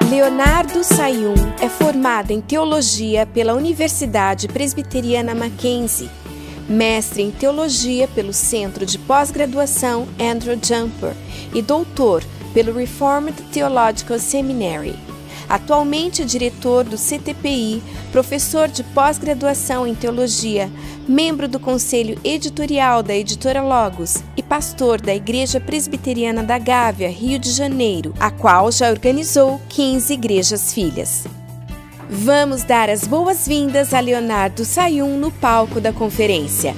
Leonardo Sayun é formado em Teologia pela Universidade Presbiteriana Mackenzie, mestre em Teologia pelo Centro de Pós-Graduação Andrew Jumper e doutor pelo Reformed Theological Seminary. Atualmente diretor do CTPI, professor de pós-graduação em Teologia, membro do Conselho Editorial da Editora Logos e pastor da Igreja Presbiteriana da Gávea, Rio de Janeiro, a qual já organizou 15 igrejas filhas. Vamos dar as boas-vindas a Leonardo Sayun no palco da conferência.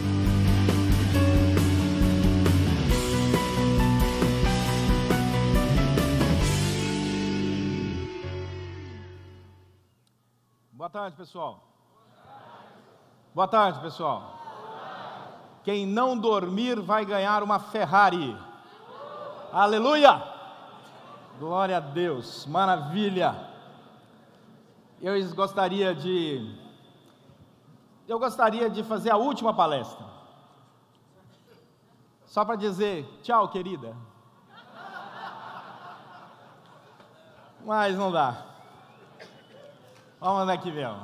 Boa tarde, pessoal. Boa tarde, pessoal. Quem não dormir vai ganhar uma Ferrari. Aleluia! Glória a Deus, maravilha. Eu gostaria de fazer a última palestra. Só para dizer tchau, querida. Mas não dá. Vamos andar aqui mesmo.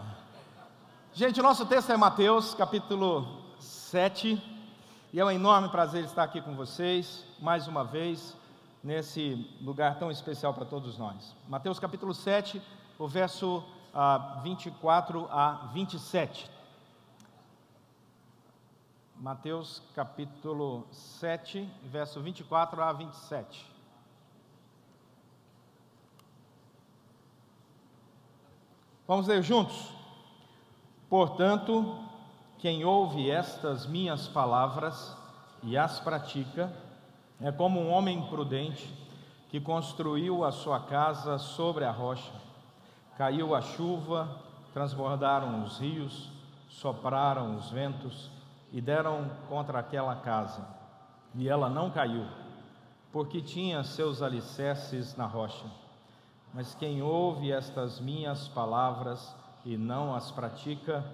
Gente, o nosso texto é Mateus, capítulo 7, e é um enorme prazer estar aqui com vocês, mais uma vez, nesse lugar tão especial para todos nós. Mateus, capítulo 7, o verso 24 a 27. Mateus, capítulo 7, verso 24 a 27. Vamos ler juntos? Portanto, quem ouve estas minhas palavras e as pratica, é como um homem prudente que construiu a sua casa sobre a rocha. Caiu a chuva, transbordaram os rios, sopraram os ventos e deram contra aquela casa. E ela não caiu, porque tinha seus alicerces na rocha. Mas quem ouve estas minhas palavras e não as pratica,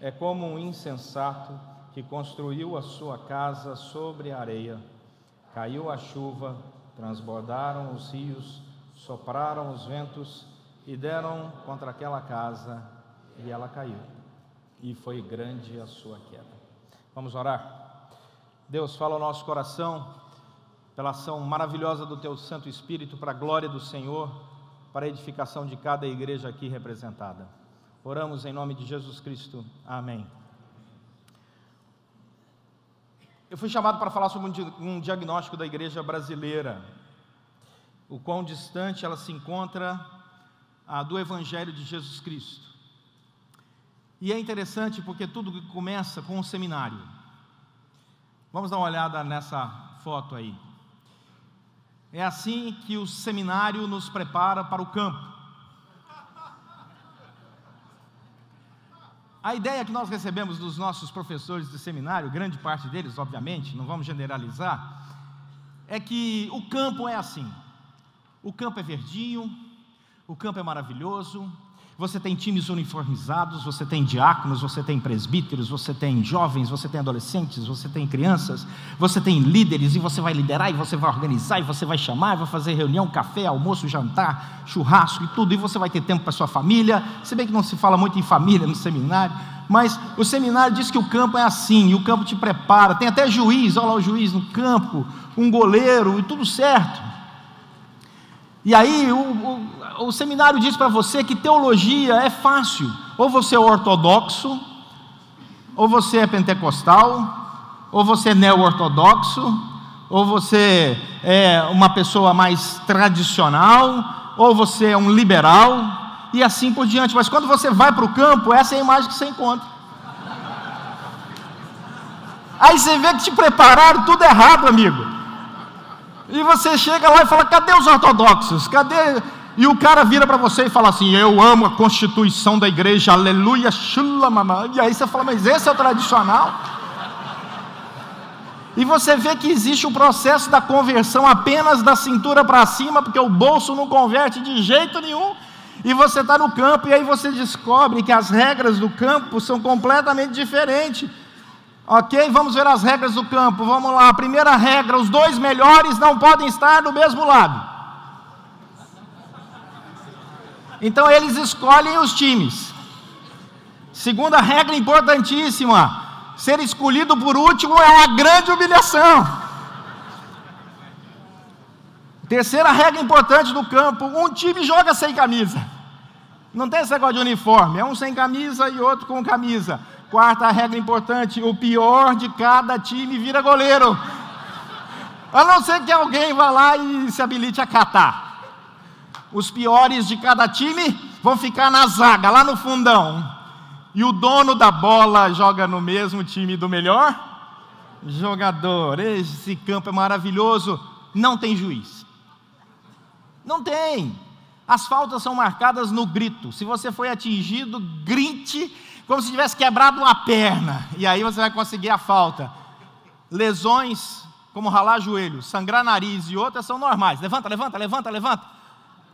é como um insensato que construiu a sua casa sobre a areia. Caiu a chuva, transbordaram os rios, sopraram os ventos e deram contra aquela casa, e ela caiu. E foi grande a sua queda. Vamos orar? Deus, fala ao nosso coração, pela ação maravilhosa do Teu Santo Espírito, para a glória do Senhor, para a edificação de cada igreja aqui representada. Oramos em nome de Jesus Cristo. Amém. Eu fui chamado para falar sobre um diagnóstico da igreja brasileira, o quão distante ela se encontra do Evangelho de Jesus Cristo. E é interessante porque tudo começa com um seminário. Vamos dar uma olhada nessa foto aí. É assim que o seminário nos prepara para o campo. A ideia que nós recebemos dos nossos professores de seminário, grande parte deles, obviamente, não vamos generalizar, é que o campo é assim. O campo é verdinho, o campo é maravilhoso, você tem times uniformizados, você tem diáconos, você tem presbíteros, você tem jovens, você tem adolescentes, você tem crianças, você tem líderes, e você vai liderar, e você vai organizar, e você vai chamar, e vai fazer reunião, café, almoço, jantar, churrasco e tudo, e você vai ter tempo para sua família, se bem que não se fala muito em família no seminário, mas o seminário diz que o campo é assim, e o campo te prepara, tem até juiz, olha lá o juiz no campo, um goleiro, e tudo certo. E aí o seminário diz para você que teologia é fácil, ou você é ortodoxo, ou você é pentecostal, ou você é neo-ortodoxo, ou você é uma pessoa mais tradicional, ou você é um liberal, e assim por diante. Mas quando você vai para o campo, essa é a imagem que você encontra. Aí você vê que te prepararam tudo errado, amigo. E você chega lá e fala, cadê os ortodoxos? Cadê? E o cara vira para você e fala assim, eu amo a constituição da igreja, aleluia, shula, mamãe. E aí você fala, mas esse é o tradicional? E você vê que existe um processo da conversão apenas da cintura para cima, porque o bolso não converte de jeito nenhum. E você está no campo, e aí você descobre que as regras do campo são completamente diferentes. Ok, vamos ver as regras do campo. Vamos lá, a primeira regra: os dois melhores não podem estar do mesmo lado. Então eles escolhem os times. Segunda regra importantíssima: ser escolhido por último é uma grande humilhação. Terceira regra importante do campo: um time joga sem camisa. Não tem esse negócio de uniforme, é um sem camisa e outro com camisa. Quarta regra importante: o pior de cada time vira goleiro, a não ser que alguém vá lá e se habilite a catar. Os piores de cada time vão ficar na zaga, lá no fundão. E o dono da bola joga no mesmo time do melhor jogador. Esse campo é maravilhoso. Não tem juiz. Não tem. As faltas são marcadas no grito. Se você foi atingido, grite como se tivesse quebrado uma perna, e aí você vai conseguir a falta. Lesões, como ralar joelho, sangrar nariz e outras, são normais. Levanta, levanta, levanta, levanta.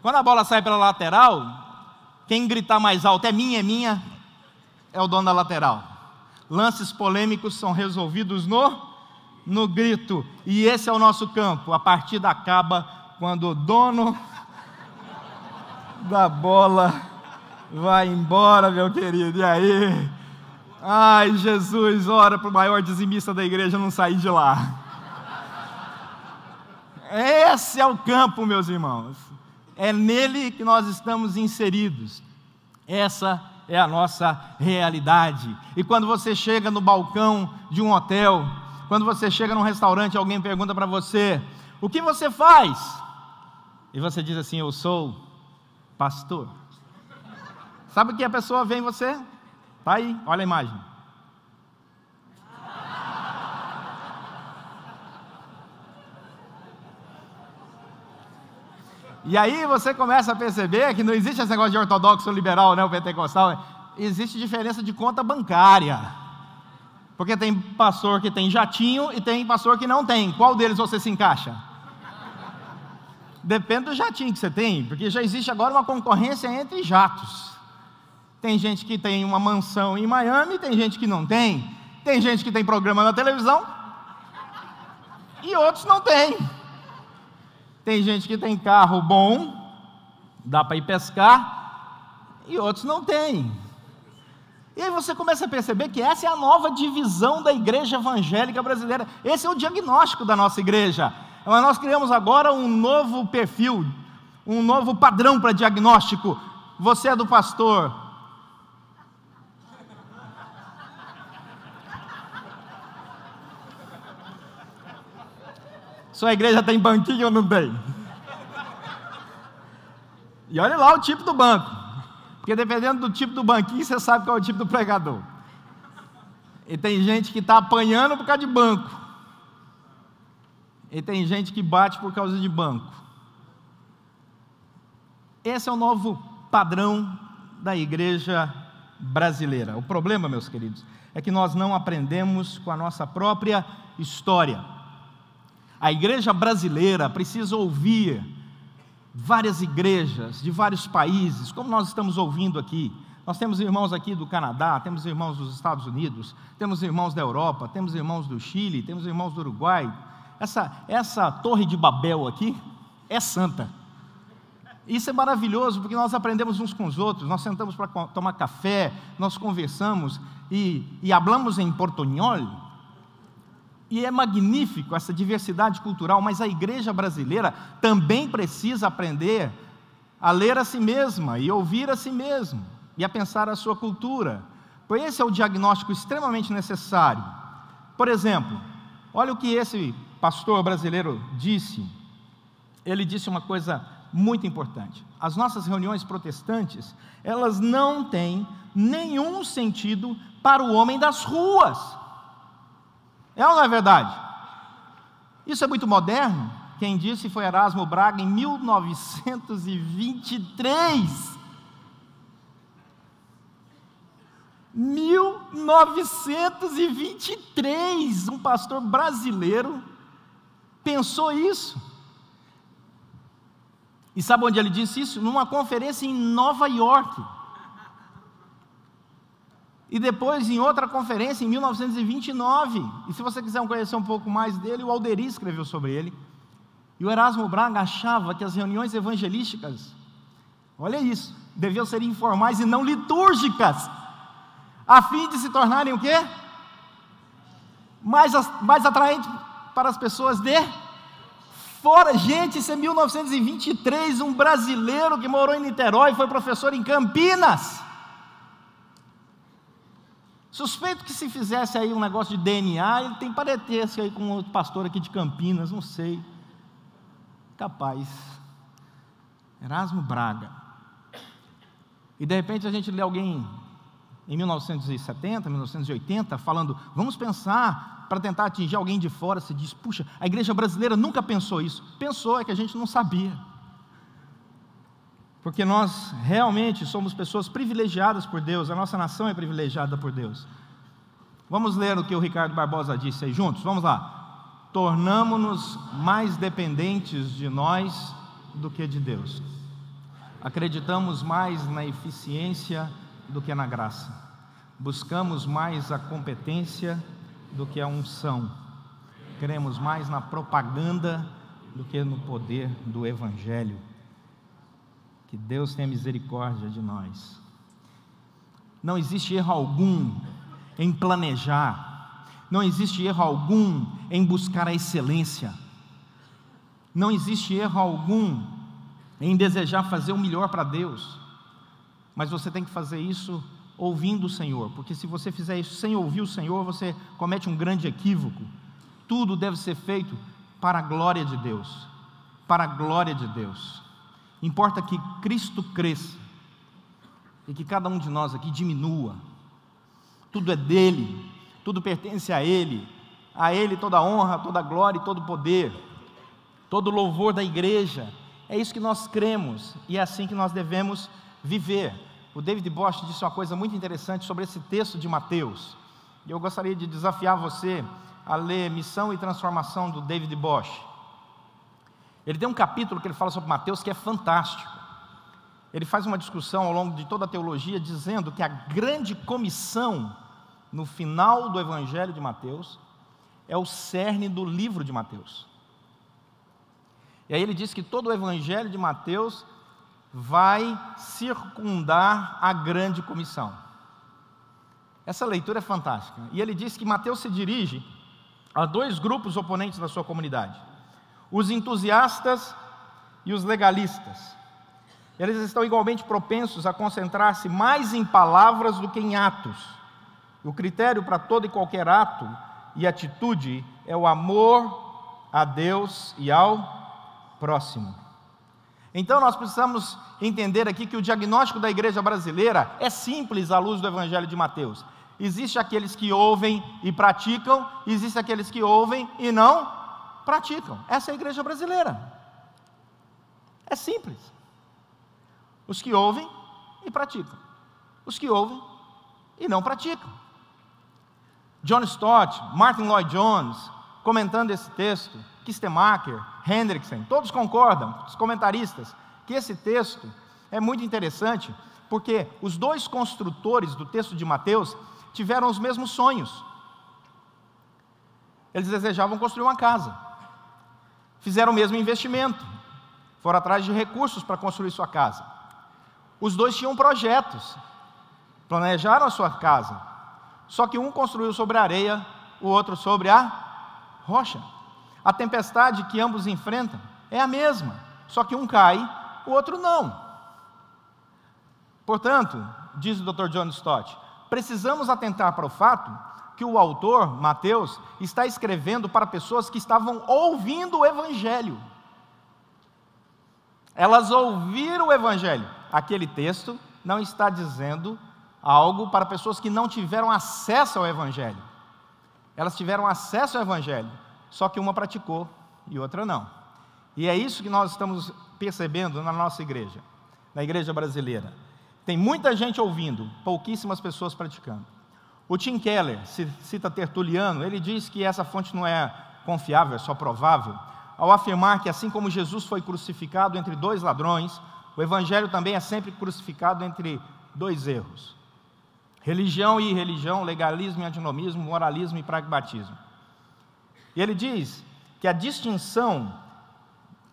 Quando a bola sai pela lateral, quem gritar mais alto: é minha, é o dono da lateral. Lances polêmicos são resolvidos no grito. E esse é o nosso campo. A partida acaba quando o dono da bola vai embora, meu querido. E aí? Ai, Jesus, ora para o maior dizimista da igreja não sair de lá. Esse é o campo, meus irmãos. É nele que nós estamos inseridos. Essa é a nossa realidade. E quando você chega no balcão de um hotel, quando você chega num restaurante, alguém pergunta para você: o que você faz? E você diz assim: eu sou pastor. Sabe o que a pessoa vê em você? Está aí, olha a imagem. E aí você começa a perceber que não existe esse negócio de ortodoxo liberal, né, o pentecostal. Existe diferença de conta bancária. Porque tem pastor que tem jatinho e tem pastor que não tem. Qual deles você se encaixa? Depende do jatinho que você tem, porque já existe agora uma concorrência entre jatos. Tem gente que tem uma mansão em Miami, tem gente que não tem. Tem gente que tem programa na televisão e outros não tem. Tem gente que tem carro bom, dá para ir pescar, e outros não tem. E aí você começa a perceber que essa é a nova divisão da igreja evangélica brasileira. Esse é o diagnóstico da nossa igreja. Mas nós criamos agora um novo perfil, um novo padrão para diagnóstico. Você é do pastor. Sua igreja tem banquinho ou não tem? E olha lá o tipo do banco, porque dependendo do tipo do banquinho, você sabe qual é o tipo do pregador. E tem gente que está apanhando por causa de banco, e tem gente que bate por causa de banco. Esse é o novo padrão da igreja brasileira. O problema, meus queridos, é que nós não aprendemos com a nossa própria história. A igreja brasileira precisa ouvir várias igrejas de vários países, como nós estamos ouvindo aqui. Nós temos irmãos aqui do Canadá, temos irmãos dos Estados Unidos, temos irmãos da Europa, temos irmãos do Chile, temos irmãos do Uruguai. Essa torre de Babel aqui é santa. Isso é maravilhoso, porque nós aprendemos uns com os outros, nós sentamos para tomar café, nós conversamos e hablamos em portunhol. E é magnífico essa diversidade cultural, mas a igreja brasileira também precisa aprender a ler a si mesma e ouvir a si mesma e a pensar a sua cultura. Pois esse é o diagnóstico extremamente necessário. Por exemplo, olha o que esse pastor brasileiro disse. Ele disse uma coisa muito importante: as nossas reuniões protestantes, elas não têm nenhum sentido para o homem das ruas. É ou não é verdade? Isso é muito moderno. Quem disse foi Erasmo Braga em 1923. 1923, um pastor brasileiro pensou isso. E sabe onde ele disse isso? Numa conferência em Nova York. E depois, em outra conferência, em 1929, e se você quiser conhecer um pouco mais dele, o Alderi escreveu sobre ele. E o Erasmo Braga achava que as reuniões evangelísticas, olha isso, deviam ser informais e não litúrgicas, a fim de se tornarem o quê? Mais atraentes para as pessoas de fora. Gente, isso é 1923, um brasileiro que morou em Niterói, foi professor em Campinas. Suspeito que se fizesse aí um negócio de DNA, ele tem parentesco aí com outro pastor aqui de Campinas, não sei. Capaz. Erasmo Braga. E de repente a gente lê alguém em 1970, 1980, falando, vamos pensar para tentar atingir alguém de fora. Se diz, puxa, a igreja brasileira nunca pensou isso. Pensou, é que a gente não sabia. Porque nós realmente somos pessoas privilegiadas por Deus, a nossa nação é privilegiada por Deus. Vamos ler o que o Ricardo Barbosa disse aí juntos? Vamos lá. Tornamo-nos mais dependentes de nós do que de Deus. Acreditamos mais na eficiência do que na graça. Buscamos mais a competência do que a unção. Cremos mais na propaganda do que no poder do Evangelho. Que Deus tenha misericórdia de nós. Não existe erro algum em planejar, não existe erro algum em buscar a excelência, não existe erro algum em desejar fazer o melhor para Deus, mas você tem que fazer isso ouvindo o Senhor, porque se você fizer isso sem ouvir o Senhor, você comete um grande equívoco. Tudo deve ser feito para a glória de Deus, para a glória de Deus. Importa que Cristo cresça e que cada um de nós aqui diminua. Tudo é dele, tudo pertence a Ele toda a honra, toda a glória e todo o poder, todo o louvor da igreja. É isso que nós cremos e é assim que nós devemos viver. O David Bosch disse uma coisa muito interessante sobre esse texto de Mateus, e eu gostaria de desafiar você a ler Missão e Transformação do David Bosch. Ele tem um capítulo que ele fala sobre Mateus que é fantástico. Ele faz uma discussão ao longo de toda a teologia, dizendo que a grande comissão no final do Evangelho de Mateus é o cerne do livro de Mateus. E aí ele diz que todo o Evangelho de Mateus vai circundar a grande comissão. Essa leitura é fantástica. E ele diz que Mateus se dirige a dois grupos oponentes da sua comunidade: os entusiastas e os legalistas. Eles estão igualmente propensos a concentrar-se mais em palavras do que em atos. O critério para todo e qualquer ato e atitude é o amor a Deus e ao próximo. Então nós precisamos entender aqui que o diagnóstico da igreja brasileira é simples à luz do Evangelho de Mateus. Existem aqueles que ouvem e praticam, existem aqueles que ouvem e não praticam. Essa é a igreja brasileira. É simples. Os que ouvem e praticam. Os que ouvem e não praticam. John Stott, Martin Lloyd Jones, comentando esse texto, Kistemaker, Hendrickson, todos concordam, os comentaristas, que esse texto é muito interessante, porque os dois construtores do texto de Mateus tiveram os mesmos sonhos. Eles desejavam construir uma casa, fizeram o mesmo investimento, foram atrás de recursos para construir sua casa. Os dois tinham projetos, planejaram a sua casa, só que um construiu sobre a areia, o outro sobre a rocha. A tempestade que ambos enfrentam é a mesma, só que um cai, o outro não. Portanto, diz o Dr. John Stott, precisamos atentar para o fato que o autor, Mateus, está escrevendo para pessoas que estavam ouvindo o Evangelho. Elas ouviram o Evangelho. Aquele texto não está dizendo algo para pessoas que não tiveram acesso ao Evangelho. Elas tiveram acesso ao Evangelho, só que uma praticou e outra não. E é isso que nós estamos percebendo na nossa igreja, na igreja brasileira. Tem muita gente ouvindo, pouquíssimas pessoas praticando. O Tim Keller, cita Tertuliano, ele diz que essa fonte não é confiável, é só provável, ao afirmar que assim como Jesus foi crucificado entre dois ladrões, o Evangelho também é sempre crucificado entre dois erros. Religião e irreligião, legalismo e antinomismo, moralismo e pragmatismo. E ele diz que a distinção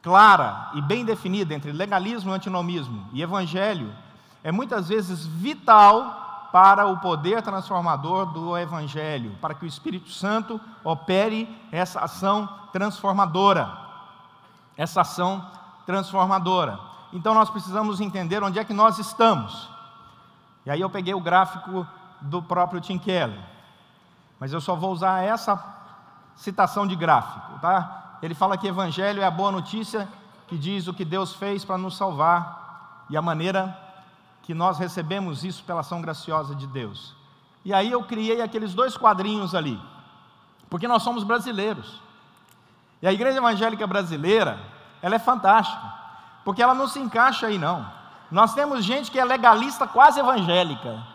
clara e bem definida entre legalismo, antinomismo e evangelho é muitas vezes vital para o poder transformador do evangelho, para que o Espírito Santo opere essa ação transformadora. Essa ação transformadora. Então nós precisamos entender onde é que nós estamos. E aí eu peguei o gráfico do próprio Tim Keller, mas eu só vou usar essa citação de gráfico, tá? Ele fala que evangelho é a boa notícia que diz o que Deus fez para nos salvar e a maneira que nós recebemos isso pela ação graciosa de Deus. E aí eu criei aqueles 2 quadrinhos ali, porque nós somos brasileiros. E a igreja evangélica brasileira, ela é fantástica, porque ela não se encaixa aí não. Nós temos gente que é legalista quase evangélica,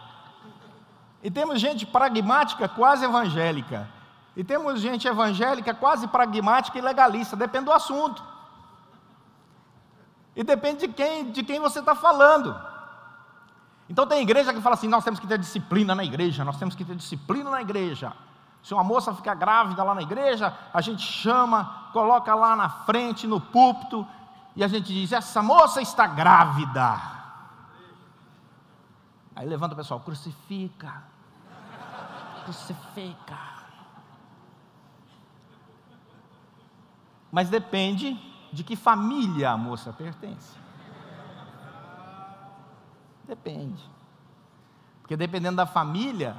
e temos gente pragmática quase evangélica, e temos gente evangélica quase pragmática e legalista, depende do assunto, e depende de quem você está falando. Então tem igreja que fala assim, nós temos que ter disciplina na igreja, nós temos que ter disciplina na igreja. Se uma moça ficar grávida lá na igreja, a gente chama, coloca lá na frente, no púlpito, e a gente diz, essa moça está grávida. Aí levanta o pessoal, crucifica, crucifica. Mas depende de que família a moça pertence. Depende. Porque dependendo da família,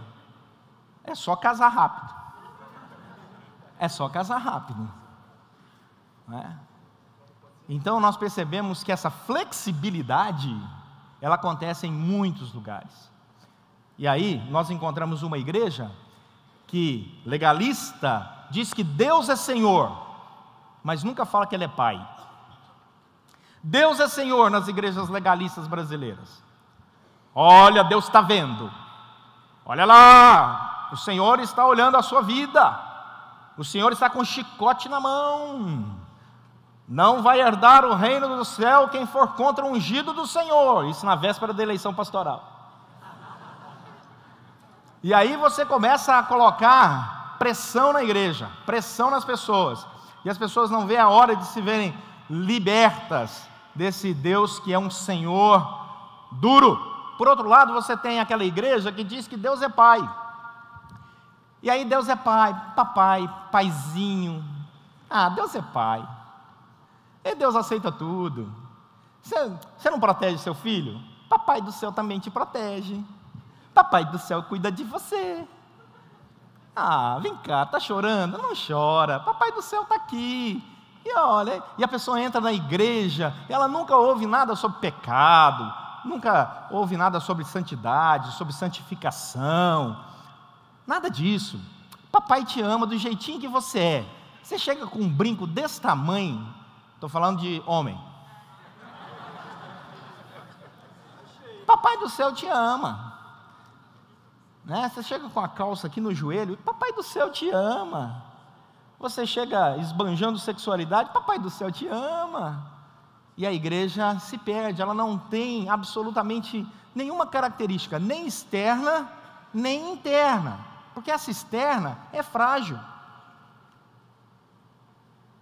é só casar rápido. É só casar rápido. Não é? Então nós percebemos que essa flexibilidade, ela acontece em muitos lugares. E aí nós encontramos uma igreja que, legalista, diz que Deus é Senhor, mas nunca fala que Ele é Pai. Deus é Senhor nas igrejas legalistas brasileiras. Olha, Deus está vendo. Olha lá, o Senhor está olhando a sua vida. O Senhor está com um chicote na mão. Não vai herdar o reino do céu quem for contra o ungido do Senhor. Isso na véspera da eleição pastoral. E aí você começa a colocar pressão na igreja, pressão nas pessoas. E as pessoas não veem a hora de se verem libertas desse Deus que é um Senhor duro. Por outro lado, você tem aquela igreja que diz que Deus é Pai. E aí Deus é Pai, papai, paizinho. Ah, Deus é Pai. E Deus aceita tudo. Você não protege seu filho? Papai do céu também te protege. Papai do céu cuida de você. Ah, vem cá, está chorando? Não chora. Papai do céu está aqui. E olha, e a pessoa entra na igreja, ela nunca ouve nada sobre pecado, nunca ouve nada sobre santidade, sobre santificação. Nada disso. Papai te ama do jeitinho que você é. Você chega com um brinco desse tamanho. Estou falando de homem. Papai do céu te ama. Né? Você chega com a calça aqui no joelho, papai do céu te ama. Você chega esbanjando sexualidade, papai do céu te ama. E a igreja se perde, ela não tem absolutamente nenhuma característica, nem externa, nem interna. Porque essa externa é frágil.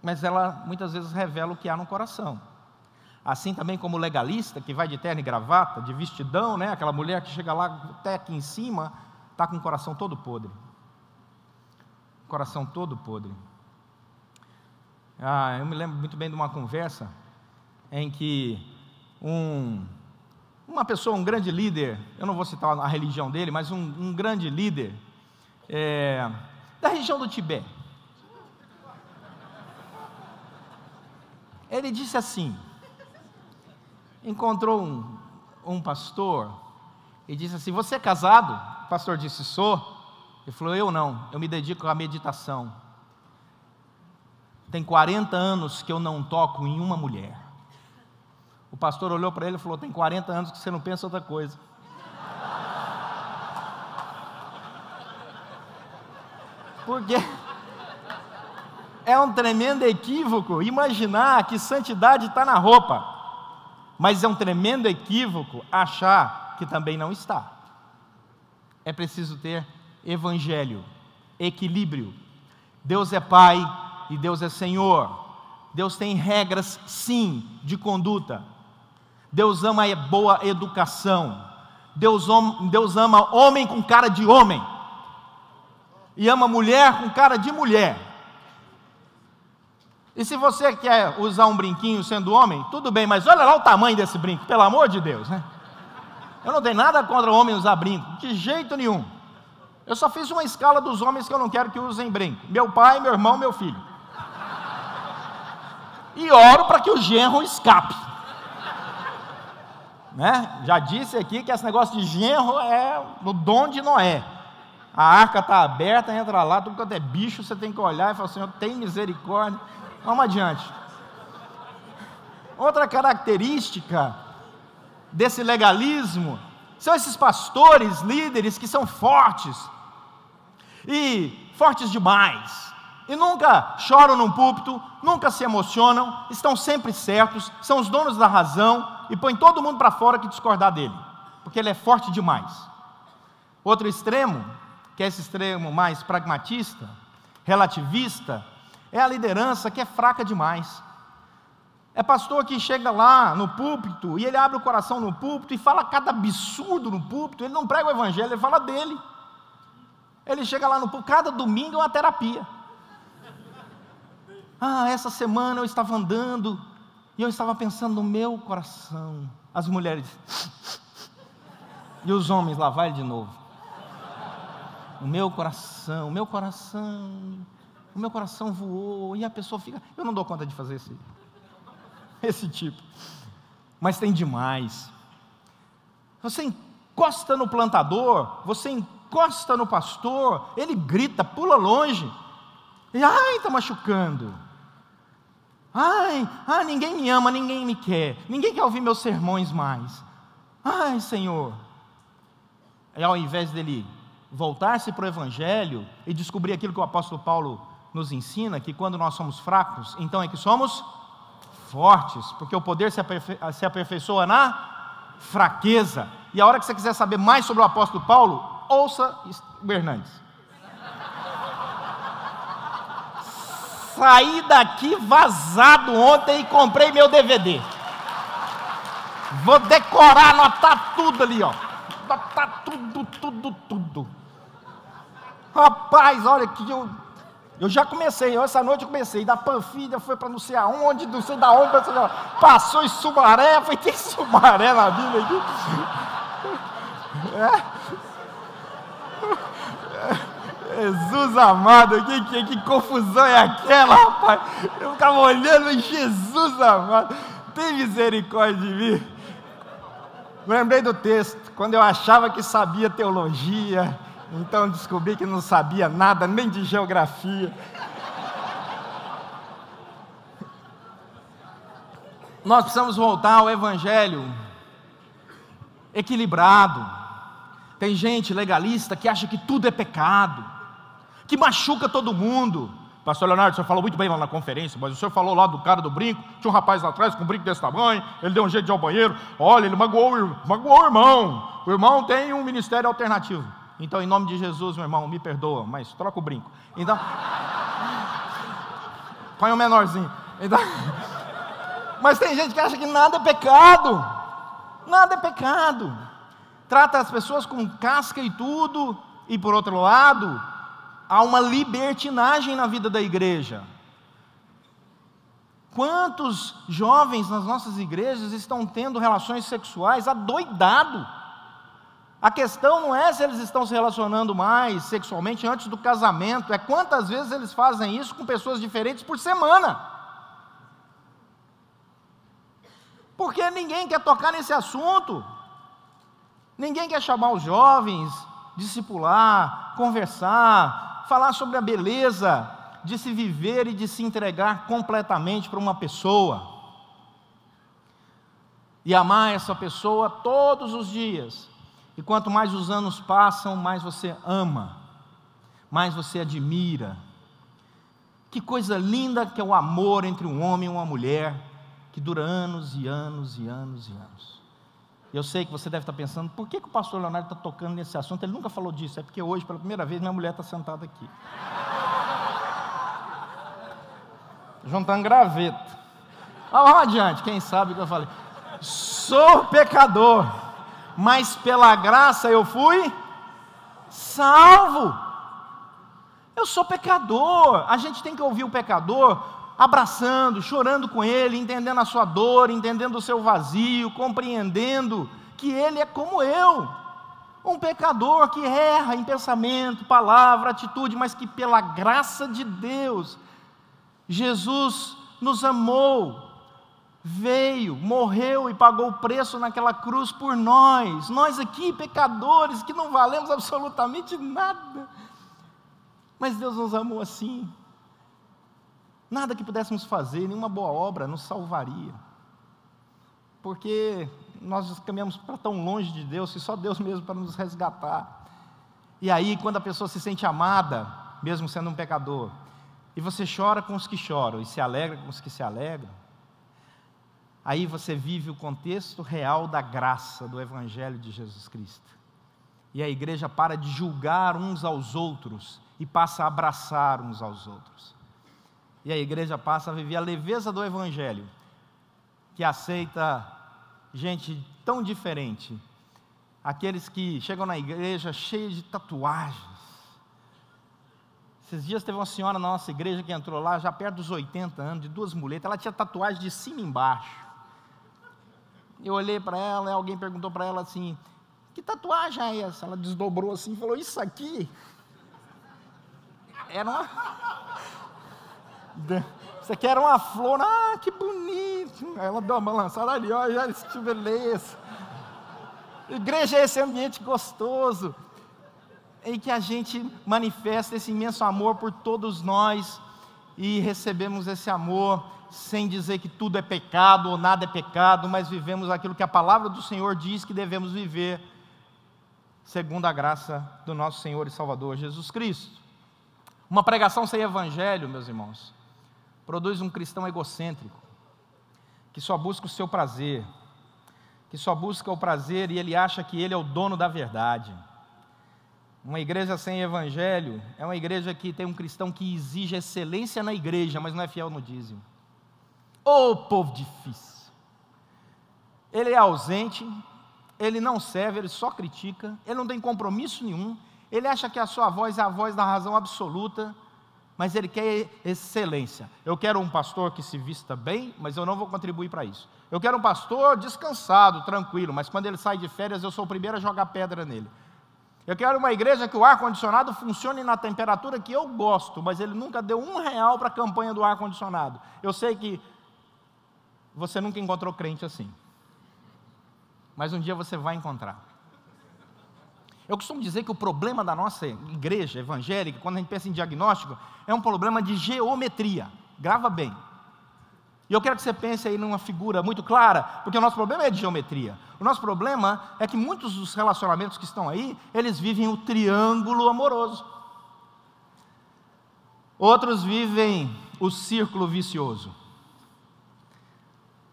Mas ela muitas vezes revela o que há no coração. Assim também como o legalista, que vai de terno e gravata, de vestidão, né? Aquela mulher que chega lá até aqui em cima, está com o coração todo podre. Coração todo podre. Eu me lembro muito bem de uma conversa em que uma pessoa, um grande líder, eu não vou citar a religião dele, mas um grande líder da região do Tibete, ele disse assim, encontrou um pastor e disse assim, você é casado? O pastor disse, sou. Ele falou, eu não, eu me dedico à meditação. Tem 40 anos que eu não toco em uma mulher. O pastor olhou para ele e falou, tem 40 anos que você não pensa outra coisa. Porque é um tremendo equívoco imaginar que santidade está na roupa, mas é um tremendo equívoco achar que também não está. é preciso ter evangelho, equilíbrio. Deus é Pai e Deus é Senhor. Deus tem regras, sim, de conduta. Deus ama a boa educação. Deus ama homem com cara de homem. E ama mulher com cara de mulher. E se você quer usar um brinquinho sendo homem, tudo bem, mas olha lá o tamanho desse brinco, pelo amor de Deus, né? Eu não tenho nada contra o homem usar brinco, de jeito nenhum. Eu só fiz uma escala dos homens que eu não quero que usem brinco: meu pai, meu irmão, meu filho. E oro para que o genro escape. Né? Já disse aqui que esse negócio de genro é o dom de Noé. A arca está aberta, entra lá, tudo quanto é bicho, você tem que olhar e falar: Senhor, tem misericórdia. Vamos adiante. Outra característica desse legalismo são esses pastores, líderes que são fortes, e fortes demais, e nunca choram num púlpito, nunca se emocionam, estão sempre certos, são os donos da razão, e põem todo mundo para fora que discordar dele, porque ele é forte demais. Outro extremo, que é esse extremo mais pragmatista, relativista, é a liderança que é fraca demais. É pastor que chega lá no púlpito, e ele abre o coração no púlpito, e fala cada absurdo no púlpito. Ele não prega o evangelho, ele fala dele. Ele chega lá no púlpito, cada domingo é uma terapia. Essa semana eu estava andando, e eu estava pensando no meu coração. As mulheres, e os homens, lá vai ele de novo. O meu coração voou, e a pessoa fica... Eu não dou conta de fazer esse tipo, mas tem demais. Você encosta no plantador, você encosta no pastor, ele grita, pula longe, e está machucando. Ninguém me ama, ninguém me quer, ninguém quer ouvir meus sermões mais. Senhor. E ao invés dele voltar-se para o evangelho e descobrir aquilo que o apóstolo Paulo nos ensina, que quando nós somos fracos, então é que somos fortes, porque o poder se aperfeiçoa na fraqueza. E a hora que você quiser saber mais sobre o apóstolo Paulo, ouça o Hernandes. Saí daqui vazado ontem e comprei meu DVD. Vou decorar, anotar tudo ali, anotar tudo. Rapaz, olha que eu já comecei, essa noite eu comecei, da Panfilha foi para não sei aonde, não sei da onde, passou em Sumaré, tem Sumaré na Bíblia aqui. Jesus amado, que confusão é aquela, rapaz? Eu ficava olhando, Jesus amado, tem misericórdia de mim. Lembrei do texto, quando eu achava que sabia teologia, então descobri que não sabia nada, nem de geografia. Nós precisamos voltar ao evangelho equilibrado. Tem gente legalista que acha que tudo é pecado, que machuca todo mundo. Pastor Leonardo, o senhor falou muito bem lá na conferência, mas o senhor falou lá do cara do brinco, tinha um rapaz lá atrás com um brinco desse tamanho, ele deu um jeito de ir ao banheiro, olha, ele magoou o irmão tem um ministério alternativo. Então, em nome de Jesus, meu irmão, me perdoa, mas troca o brinco. Então, põe um menorzinho. Então, mas tem gente que acha que nada é pecado. Nada é pecado. Trata as pessoas com casca e tudo. E por outro lado, há uma libertinagem na vida da igreja. Quantos jovens nas nossas igrejas estão tendo relações sexuais adoidado? A questão não é se eles estão se relacionando mais sexualmente antes do casamento, é quantas vezes eles fazem isso com pessoas diferentes por semana. Porque ninguém quer tocar nesse assunto, ninguém quer chamar os jovens, discipular, conversar, falar sobre a beleza de se viver e de se entregar completamente para uma pessoa, e amar essa pessoa todos os dias. E quanto mais os anos passam, mais você ama, mais você admira. Que coisa linda que é o amor entre um homem e uma mulher, que dura anos e anos e anos e anos. Eu sei que você deve estar pensando, por que o pastor Leonardo está tocando nesse assunto? Ele nunca falou disso. É porque hoje, pela primeira vez, minha mulher está sentada aqui. Juntando graveta. Vamos adiante, quem sabe o que eu falei. Sou pecador, mas pela graça eu fui salvo. Eu sou pecador. A gente tem que ouvir o pecador abraçando, chorando com ele, entendendo a sua dor, entendendo o seu vazio, compreendendo que ele é como eu, um pecador que erra em pensamento, palavra, atitude, mas que pela graça de Deus, Jesus nos amou, veio, morreu e pagou o preço naquela cruz por nós aqui pecadores que não valemos absolutamente nada, mas Deus nos amou assim. Nada que pudéssemos fazer, nenhuma boa obra nos salvaria, porque nós caminhamos para tão longe de Deus, que só Deus mesmo para nos resgatar. E aí, quando a pessoa se sente amada, mesmo sendo um pecador, e você chora com os que choram, e se alegra com os que se alegram, aí você vive o contexto real da graça, do Evangelho de Jesus Cristo. E a igreja para de julgar uns aos outros, e passa a abraçar uns aos outros. E a igreja passa a viver a leveza do Evangelho, que aceita gente tão diferente. Aqueles que chegam na igreja cheios de tatuagens. Esses dias teve uma senhora na nossa igreja que entrou lá, já perto dos 80 anos, de 2 muletas. Ela tinha tatuagem de cima e embaixo. Eu olhei para ela e alguém perguntou para ela assim, que tatuagem é essa? Ela desdobrou assim e falou, isso aqui era uma... Isso aqui era uma flor, que bonito. Ela deu uma balançada ali, olha, que beleza. Igreja é esse ambiente gostoso, em que a gente manifesta esse imenso amor por todos nós, e recebemos esse amor, sem dizer que tudo é pecado, ou nada é pecado, mas vivemos aquilo que a palavra do Senhor diz que devemos viver, segundo a graça do nosso Senhor e Salvador Jesus Cristo. Uma pregação sem evangelho, meus irmãos, produz um cristão egocêntrico, que só busca o seu prazer, que só busca o prazer e ele acha que ele é o dono da verdade. Uma igreja sem evangelho é uma igreja que tem um cristão que exige excelência na igreja, mas não é fiel no dízimo. Povo difícil! Ele é ausente, ele não serve, ele só critica, ele não tem compromisso nenhum, ele acha que a sua voz é a voz da razão absoluta, mas ele quer excelência. Eu quero um pastor que se vista bem, mas eu não vou contribuir para isso. Eu quero um pastor descansado, tranquilo, mas quando ele sai de férias eu sou o primeiro a jogar pedra nele. Eu quero uma igreja que o ar-condicionado funcione na temperatura que eu gosto, mas ele nunca deu R$1 para a campanha do ar-condicionado. Eu sei que você nunca encontrou crente assim, mas um dia você vai encontrar. Eu costumo dizer que o problema da nossa igreja evangélica, quando a gente pensa em diagnóstico, é um problema de geometria. Grava bem. E eu quero que você pense aí numa figura muito clara, porque o nosso problema é de geometria. O nosso problema é que muitos dos relacionamentos que estão aí, eles vivem o triângulo amoroso. Outros vivem o círculo vicioso.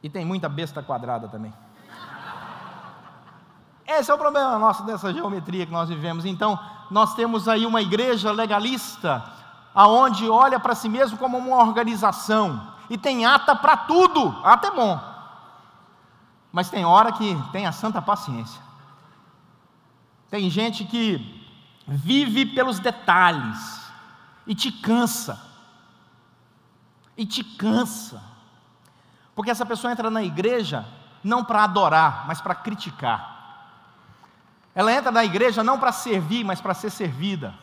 E tem muita besta quadrada também. Esse é o problema nosso dessa geometria que nós vivemos. Então, nós temos aí uma igreja legalista, aonde olha para si mesmo como uma organização, e tem ata para tudo. Ata é bom, mas tem hora que tem a santa paciência. Tem gente que vive pelos detalhes, e te cansa, porque essa pessoa entra na igreja, não para adorar, mas para criticar. Ela entra na igreja não para servir, mas para ser servida.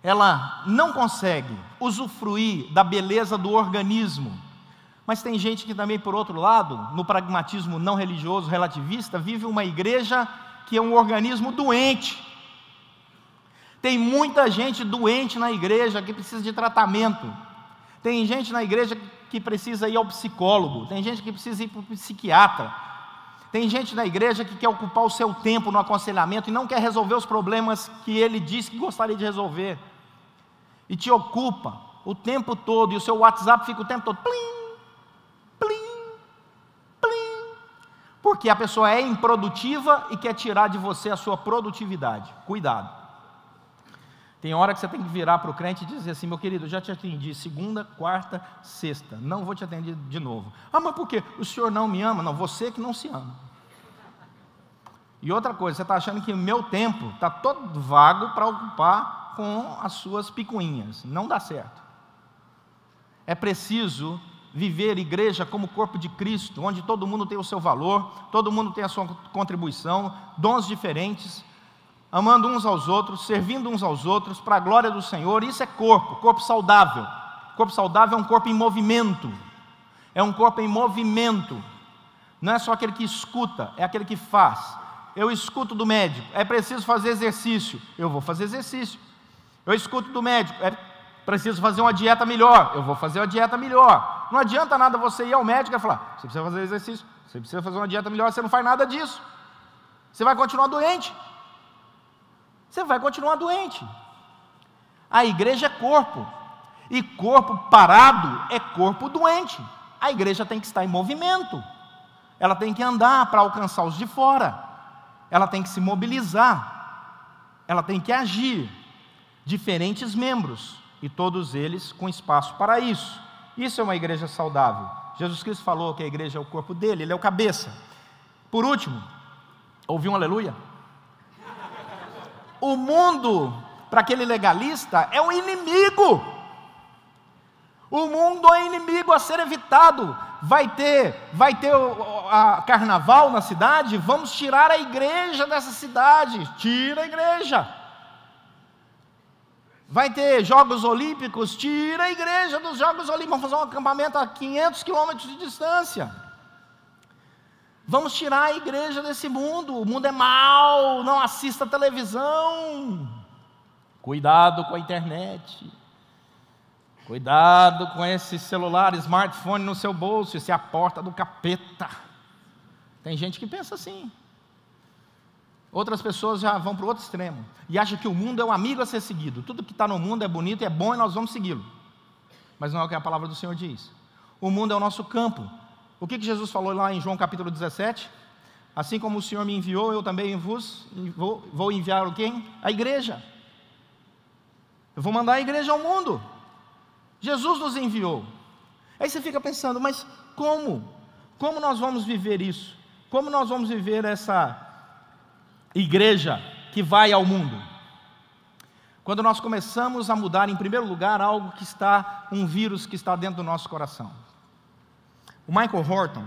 Ela não consegue usufruir da beleza do organismo. Mas tem gente que também, por outro lado, no pragmatismo não religioso, relativista, vive uma igreja que é um organismo doente. Tem muita gente doente na igreja que precisa de tratamento. Tem gente na igreja que precisa ir ao psicólogo. Tem gente que precisa ir para o psiquiatra. Tem gente na igreja que quer ocupar o seu tempo no aconselhamento e não quer resolver os problemas que ele disse que gostaria de resolver. E te ocupa o tempo todo, e o seu WhatsApp fica o tempo todo plim, plim, plim. Por porque a pessoa é improdutiva e quer tirar de você a sua produtividade. Cuidado. Tem hora que você tem que virar para o crente e dizer assim: meu querido, eu já te atendi segunda, quarta, sexta, não vou te atender de novo. Ah, mas por quê? O senhor não me ama? Não, você que não se ama. E outra coisa, você está achando que o meu tempo está todo vago para ocupar com as suas picuinhas. Não dá certo. É preciso viver igreja como corpo de Cristo, onde todo mundo tem o seu valor, todo mundo tem a sua contribuição, dons diferentes, amando uns aos outros, servindo uns aos outros, para a glória do Senhor. Isso é corpo saudável. Corpo saudável é um corpo em movimento. É um corpo em movimento. Não é só aquele que escuta, é aquele que faz. Eu escuto do médico, é preciso fazer exercício, eu vou fazer exercício. Eu escuto do médico, é preciso fazer uma dieta melhor, eu vou fazer uma dieta melhor. Não adianta nada você ir ao médico e falar: você precisa fazer exercício, você precisa fazer uma dieta melhor, você não faz nada disso. Você vai continuar doente. Você vai continuar doente. A igreja é corpo, e corpo parado é corpo doente. A igreja tem que estar em movimento, ela tem que andar para alcançar os de fora, ela tem que se mobilizar, ela tem que agir. Diferentes membros, e todos eles com espaço para isso. Isso é uma igreja saudável. Jesus Cristo falou que a igreja é o corpo dele, ele é o cabeça. Por último, ouviu um aleluia? O mundo, para aquele legalista, é um inimigo. O mundo é inimigo a ser evitado. Vai ter a carnaval na cidade, vamos tirar a igreja dessa cidade. Tira a igreja. Vai ter Jogos Olímpicos, tira a igreja dos Jogos Olímpicos. Vamos fazer um acampamento a 500 quilômetros de distância. Vamos tirar a igreja desse mundo. O mundo é mau, não assista a televisão. Cuidado com a internet. Cuidado com esse celular, smartphone no seu bolso. Isso é a porta do capeta. Tem gente que pensa assim. Outras pessoas já vão para o outro extremo e acham que o mundo é um amigo a ser seguido. Tudo que está no mundo é bonito e é bom e nós vamos segui-lo. Mas não é o que a palavra do Senhor diz. O mundo é o nosso campo. O que Jesus falou lá em João capítulo 17? Assim como o Senhor me enviou, eu também vou enviar o quê? A igreja. Eu vou mandar a igreja ao mundo. Jesus nos enviou. Aí você fica pensando, mas como? Como nós vamos viver isso? Como nós vamos viver essa igreja que vai ao mundo? Quando nós começamos a mudar, em primeiro lugar, algo que está, um vírus que está dentro do nosso coração. O Michael Horton,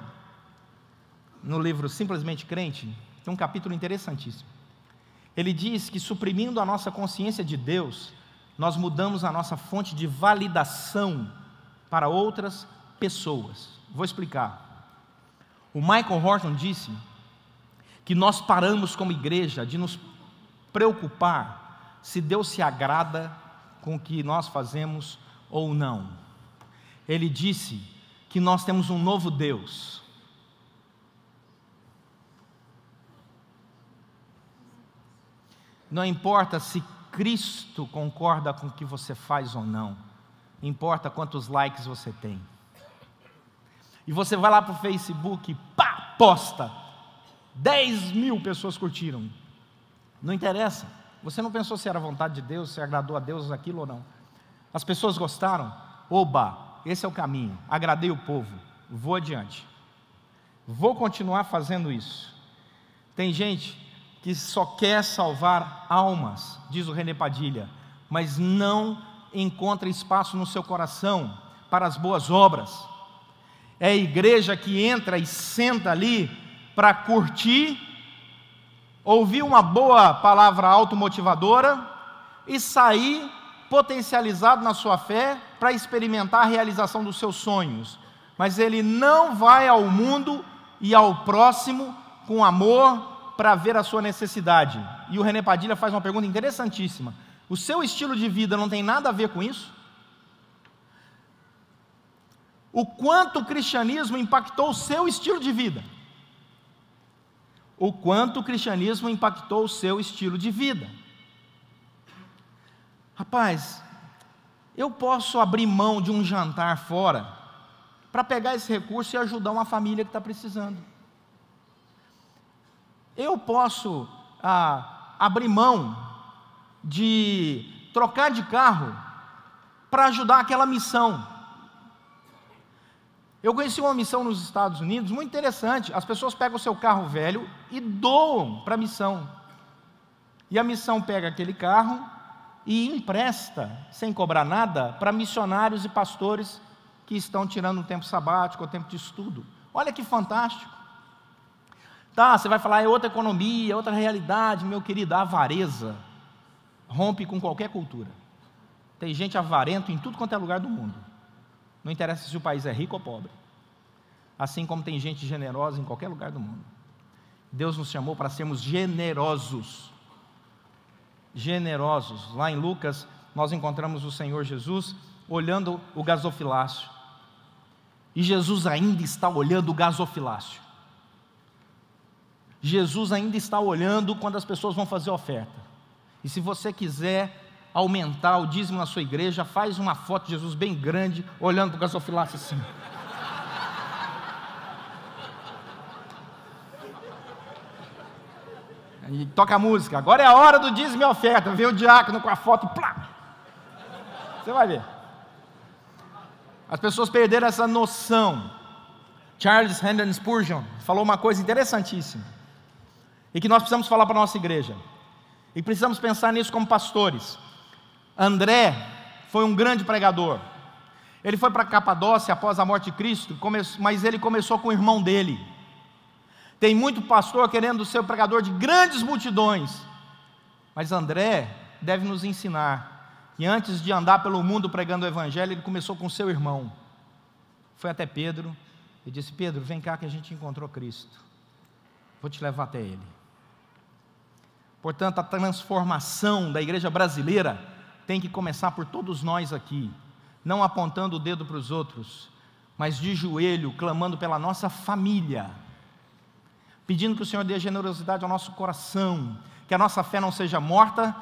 no livro Simplesmente Crente, tem um capítulo interessantíssimo. Ele diz que, suprimindo a nossa consciência de Deus, nós mudamos a nossa fonte de validação para outras pessoas. Vou explicar. O Michael Horton disse que nós paramos como igreja de nos preocupar se Deus se agrada com o que nós fazemos ou não. Ele disse que nós temos um novo Deus. Não importa se Cristo concorda com o que você faz ou não, importa quantos likes você tem. E você vai lá para o Facebook, pá, posta, 10.000 pessoas curtiram. Não interessa, você não pensou se era vontade de Deus, se agradou a Deus aquilo ou não. As pessoas gostaram, oba, esse é o caminho, agradei o povo, vou adiante, vou continuar fazendo isso. Tem gente que só quer salvar almas, diz o René Padilha, mas não encontra espaço no seu coração para as boas obras. É a igreja que entra e senta ali para curtir, ouvir uma boa palavra automotivadora e sair potencializado na sua fé para experimentar a realização dos seus sonhos. Mas ele não vai ao mundo e ao próximo com amor para ver a sua necessidade. E o René Padilha faz uma pergunta interessantíssima: o seu estilo de vida não tem nada a ver com isso? O quanto o cristianismo impactou o seu estilo de vida? O quanto o cristianismo impactou o seu estilo de vida? Rapaz, eu posso abrir mão de um jantar fora para pegar esse recurso e ajudar uma família que está precisando. eu posso abrir mão de trocar de carro para ajudar aquela missão. Eu conheci uma missão nos Estados Unidos muito interessante. As pessoas pegam o seu carro velho e doam para a missão. E a missão pega aquele carro e empresta, sem cobrar nada, para missionários e pastores que estão tirando um tempo sabático ou tempo de estudo. Olha que fantástico. Tá, você vai falar, é outra economia, outra realidade. Meu querido, a avareza rompe com qualquer cultura. Tem gente avarento em tudo quanto é lugar do mundo. Não interessa se o país é rico ou pobre. Assim como tem gente generosa em qualquer lugar do mundo. Deus nos chamou para sermos generosos. Generosos. Lá em Lucas, nós encontramos o Senhor Jesus olhando o gasofilácio. E Jesus ainda está olhando o gasofilácio. Jesus ainda está olhando quando as pessoas vão fazer oferta. E se você quiser aumentar o dízimo na sua igreja, faz uma foto de Jesus bem grande, olhando para o gasofilácio assim. E toca a música, agora é a hora do dízimo e oferta, vem o diácono com a foto, plá! Você vai ver. As pessoas perderam essa noção. Charles Haddon Spurgeon falou uma coisa interessantíssima, e que nós precisamos falar para a nossa igreja, e precisamos pensar nisso como pastores. André foi um grande pregador. Ele foi para Capadócia após a morte de Cristo, mas ele começou com o irmão dele. Tem muito pastor querendo ser pregador de grandes multidões, mas André deve nos ensinar que antes de andar pelo mundo pregando o evangelho, ele começou com seu irmão. Foi até Pedro e disse: Pedro, vem cá que a gente encontrou Cristo, vou te levar até Ele. Portanto, a transformação da igreja brasileira tem que começar por todos nós aqui, não apontando o dedo para os outros, mas de joelho, clamando pela nossa família, pedindo que o Senhor dê generosidade ao nosso coração, que a nossa fé não seja morta,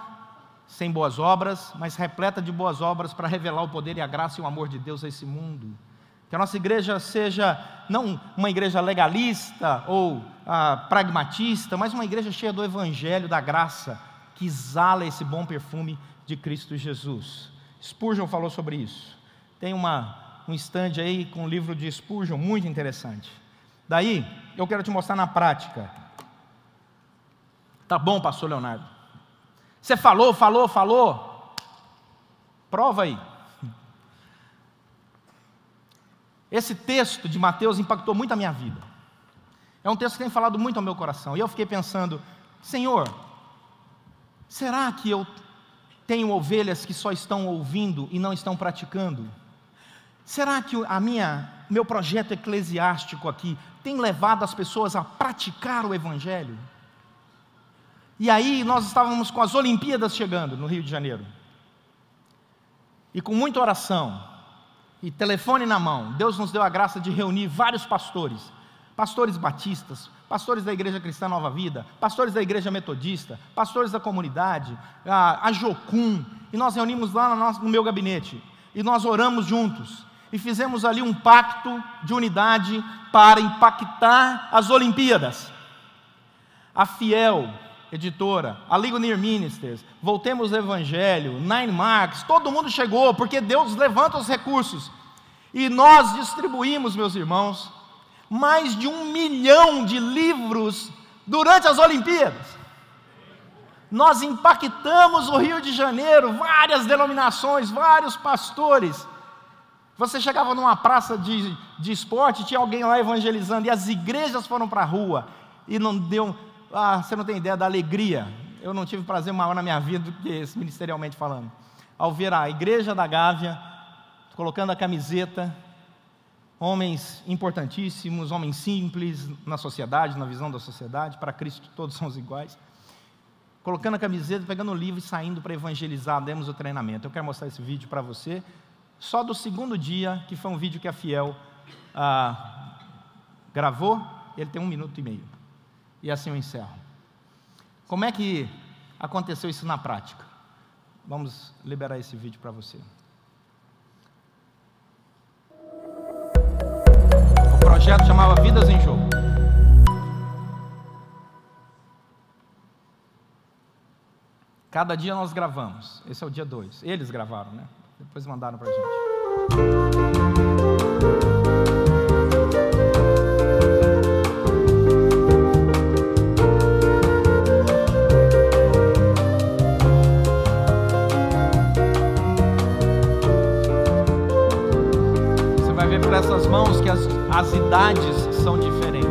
sem boas obras, mas repleta de boas obras para revelar o poder e a graça e o amor de Deus a esse mundo. Que a nossa igreja seja não uma igreja legalista ou pragmatista, mas uma igreja cheia do evangelho, da graça, que exala esse bom perfume de Cristo Jesus. Spurgeon falou sobre isso. Tem um stand aí com um livro de Spurgeon muito interessante. Daí, eu quero te mostrar na prática. Tá bom, pastor Leonardo? Você falou. Prova aí. Esse texto de Mateus impactou muito a minha vida. É um texto que tem falado muito ao meu coração. E eu fiquei pensando: Senhor, será que eu tenho ovelhas que só estão ouvindo e não estão praticando? Será que meu projeto eclesiástico aqui tem levado as pessoas a praticar o evangelho? E aí nós estávamos com as Olimpíadas chegando no Rio de Janeiro. E com muita oração e telefone na mão, Deus nos deu a graça de reunir vários pastores, pastores batistas, pastores da Igreja Cristã Nova Vida, pastores da Igreja Metodista, pastores da comunidade, a Jocum, e nós reunimos lá no meu gabinete, e nós oramos juntos, e fizemos ali um pacto de unidade para impactar as Olimpíadas. A Fiel editora, a Ligonier Ministers, Voltemos ao Evangelho, Nine Marks, todo mundo chegou, porque Deus levanta os recursos, e nós distribuímos, meus irmãos, mais de 1 milhão de livros durante as Olimpíadas. Nós impactamos o Rio de Janeiro, várias denominações, vários pastores. Você chegava numa praça de esporte, tinha alguém lá evangelizando, e as igrejas foram para a rua, e não deu... você não tem ideia da alegria. Eu não tive prazer maior na minha vida do que esse, ministerialmente falando, ao ver a igreja da Gávea colocando a camiseta, homens importantíssimos, homens simples na sociedade, na visão da sociedade, para Cristo todos somos iguais, colocando a camiseta, pegando o livro e saindo para evangelizar. Demos o treinamento. Eu quero mostrar esse vídeo para você, só do segundo dia, que foi um vídeo que a Fiel gravou. Ele tem 1 minuto e meio. E assim eu encerro. Como é que aconteceu isso na prática? Vamos liberar esse vídeo para você. O projeto chamava Vidas em Jogo. Cada dia nós gravamos. Esse é o dia 2. Eles gravaram, né? Depois mandaram para a gente. Você vai ver por essas mãos que as idades são diferentes.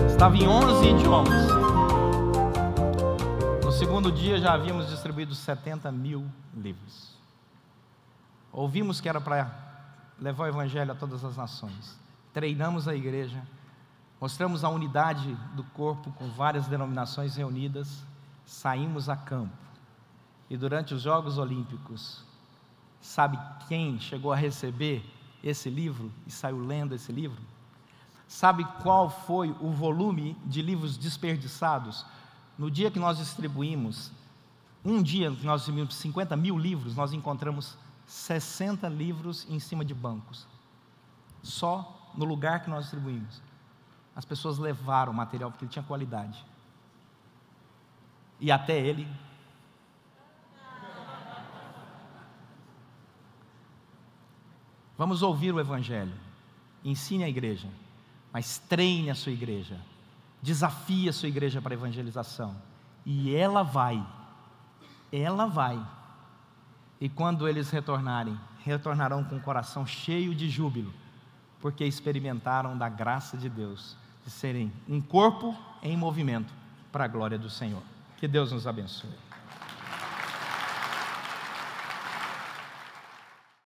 Estava em 11 idiomas. No segundo dia já havíamos distribuído 70 mil livros. Ouvimos que era para levar o evangelho a todas as nações. Treinamos a igreja, mostramos a unidade do corpo com várias denominações reunidas, saímos a campo. E durante os Jogos Olímpicos, sabe quem chegou a receber esse livro e saiu lendo esse livro? Sabe qual foi o volume de livros desperdiçados? No dia que nós distribuímos, um dia que nós distribuímos 50 mil livros, nós encontramos 60 livros em cima de bancos. Só no lugar que nós distribuímos. As pessoas levaram o material porque ele tinha qualidade. E até ele... Vamos ouvir o evangelho. Ensine a igreja. Mas treine a sua igreja, desafie a sua igreja para a evangelização, e ela vai, e quando eles retornarão com o coração cheio de júbilo, porque experimentaram da graça de Deus, de serem um corpo em movimento, para a glória do Senhor. Que Deus nos abençoe.